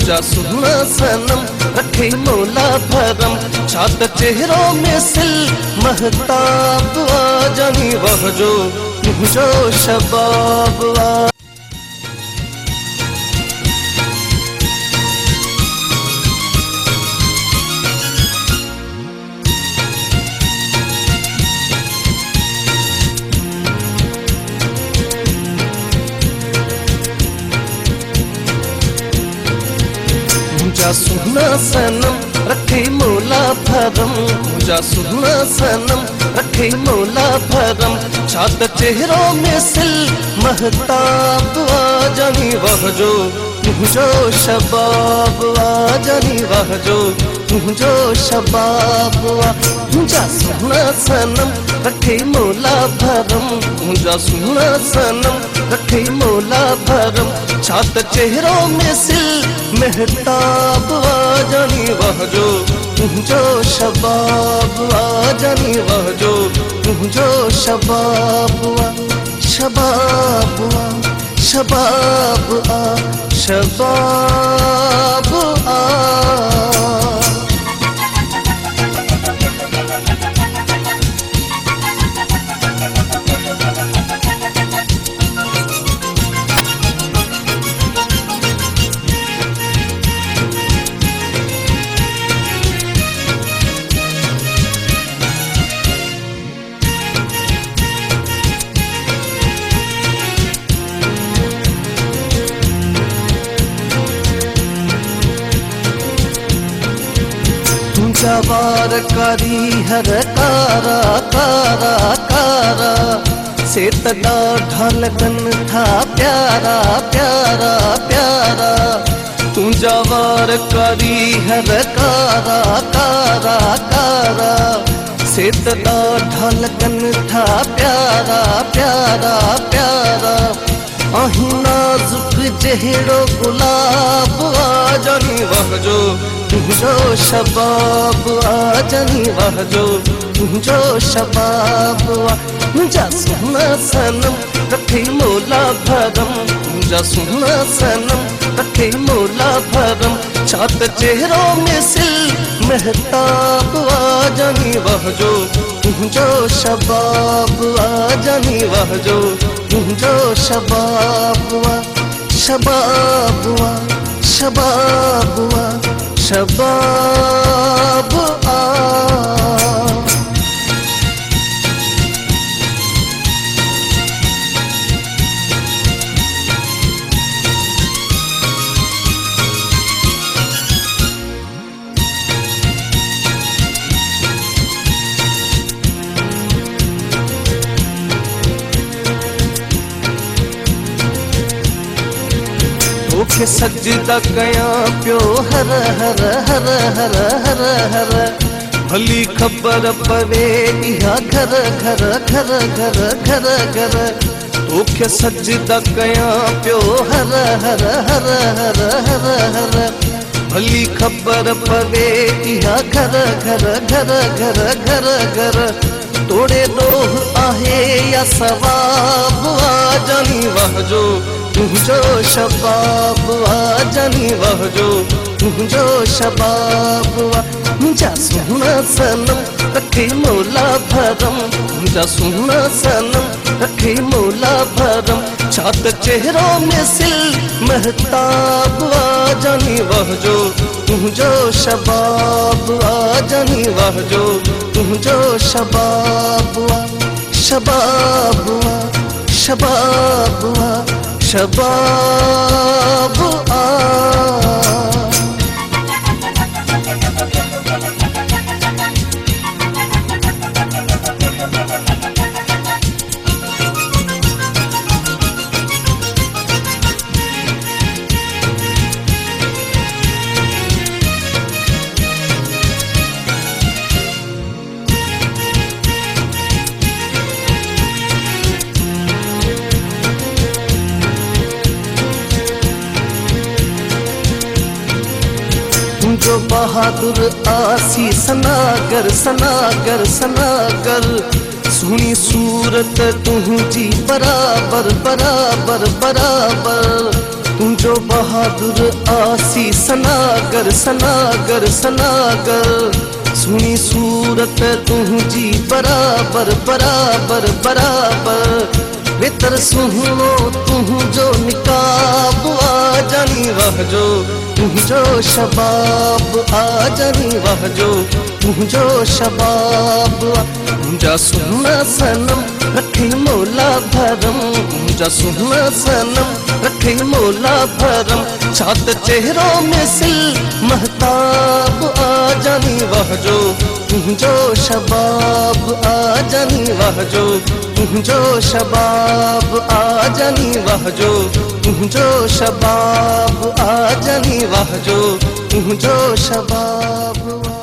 तुझा सुना सनम रखे मौला भरम, छात चेहरों में सिल महताब आ जानी वह जो तुझो शबाब आ। मुझा सुना सनम रखे मौला भरम, मुझा सुना सनम रखे मौला भरम, छात चेहरों में सिल महताब आ जानी वह जो तुझो शबाब आ जानी वह जो तुझो शबाब आ। मुझा सुना सनम रखे मौला भरम, मुझा सुना सनम रखे मौला भरम, छात चेहरों में सिल महताब आ जानी वह जो तुझो शबाब आ जानी वह जो तुझो शबाब आ। शबाब आ शबाब आ शबाब आ। जवार करी हर कारा कारा कारा, सेतदा ढलकन था प्यारा प्यारा प्यारा, तू जवार करी हर कारा कारा कारा, सेतदा ढलकन था प्यारा प्यारा प्यारा, अही नाजुक जहिड़ो गुलाब आ जानी वह जो तुझो शबाब आ जानी वह जो तुझो शबाब आ। मुझा सुना सनम रखे मौला भरम, मुझा सुना सनम रखे मौला भरम, छात चेहरों में सिल महताब आ जानी वह जो तुझो शबाब आ जानी वह जो तुझो शबाब आ। शबाब आ शबाब आ शबाब आ। तोखे सजदा कया पियो हर हर हर हर हर हर, भली खबर पवे इहा घर घर घर घर घर घर, तोखे सजदा कया पियो हर हर हर हर हर हर, भली खबर पवे इहा घर घर घर घर घर घर, तोड़े रोह आहे या सवाब आ जानी वह जो तुझो शबाब आ जानी वह जो तुझो शबाब आ। मुझा सुना सनम रखे मौला भरम, मुझा सुना सनम रखे मौला भरम, छात चेहरों में सिल महताब आ जानी वह जो तुझो शबाब आ जानी वह जो तुझो शबाब आ। शबाब आ शबाब आ शबाब आ। जो बहादुर आसी सनागर सनागर सनागर, सुनी सूरत तुझी बराबर बराबर बराबर, तुझो बहादुर आसी सनागर सनागर सनागर सुनी सूरत तुझी बराबर बराबर बराबर बेतर सुनो तुझो निकाब आ जानी वहजो तुझो शबाब आ जानी वहजो तुझो शबाब मुझा सुनना सनम रखे मौला भरम मुझा सुनना सनम रखे मौला भरम छात चेहरों में सिल महताब आ जानी वहजो तुझो शबाब आ जानी वहजो तुझो शबाब आ जानी वहजो तुझो शबाब आ जानी वहजो तुझो शबाब